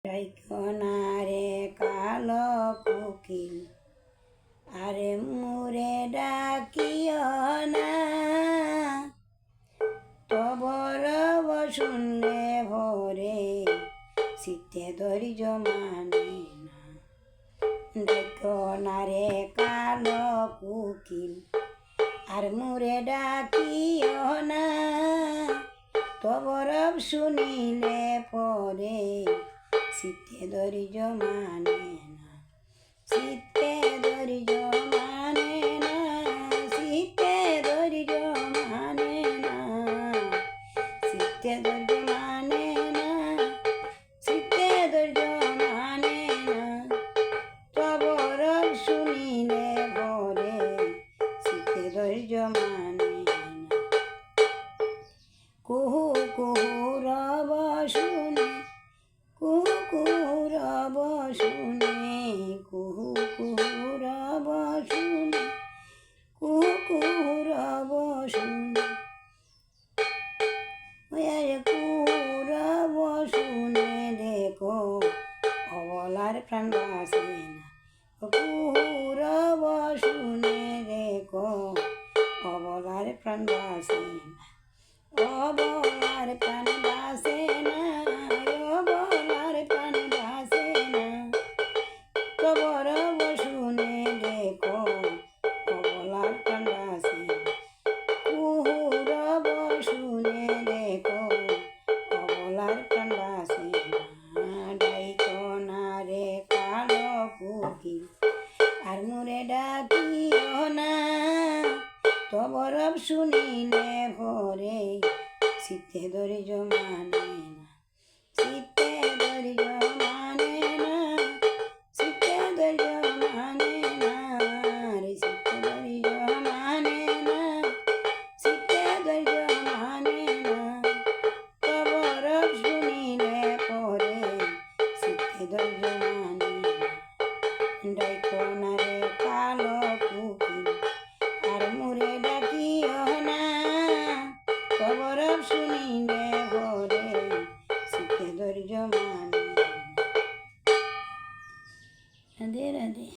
ডাইকনারে কালো কোকিল আরে মুরে ডাকিও না, তবর শুনলে ভরে শীতে ধৈর্য মানে না। ডাইকনারে কালো কোকিল আর মুরে ডাকিও না, তবর শুনিলে পরে শীতে ধৈর্য মানে না। শীতে ধৈর্য মানে না, শীতে ধৈর্য মানে না, শীতে ধৈর্য মানে না, শীতে ধৈর্য মানে না, তবর শুনিলে পরে শীতে ধৈর্য মানে না। কুহু কুহু রব শুনে, কুহু কুহু রব শুনে, কুহু কুহু রব শুনে, কুহু কুহু রব শুনে, কুহু রব শুনে দেখো অবলার প্রাণ বাসে না। কুহু রব শুনে দেখো অবলার প্রাণ বাসে না, অবলার প্রাণ বাসে না, অবলার প্রাণ বাসে না, তবর শুনে দেখো অবলার প্রাণ বাসে না। কুহু রব শুনে দেখো অবলার প্রাণ বাসে না। ডাইকনারে কালো কোকিল আর মুরে ডাকিও না, তবর শুনিলে ভরে শীতে ধৈর্য মানে না। শীতে ধৈর্য মানে না, শীতে ধৈর্য মানে না, রে শীতে ধৈর্য মানে না, শীতে ধৈর্য মানে না, তবর শুনিলে পরে শীতে ধৈর্য মানে না। ডাইকনারে কালো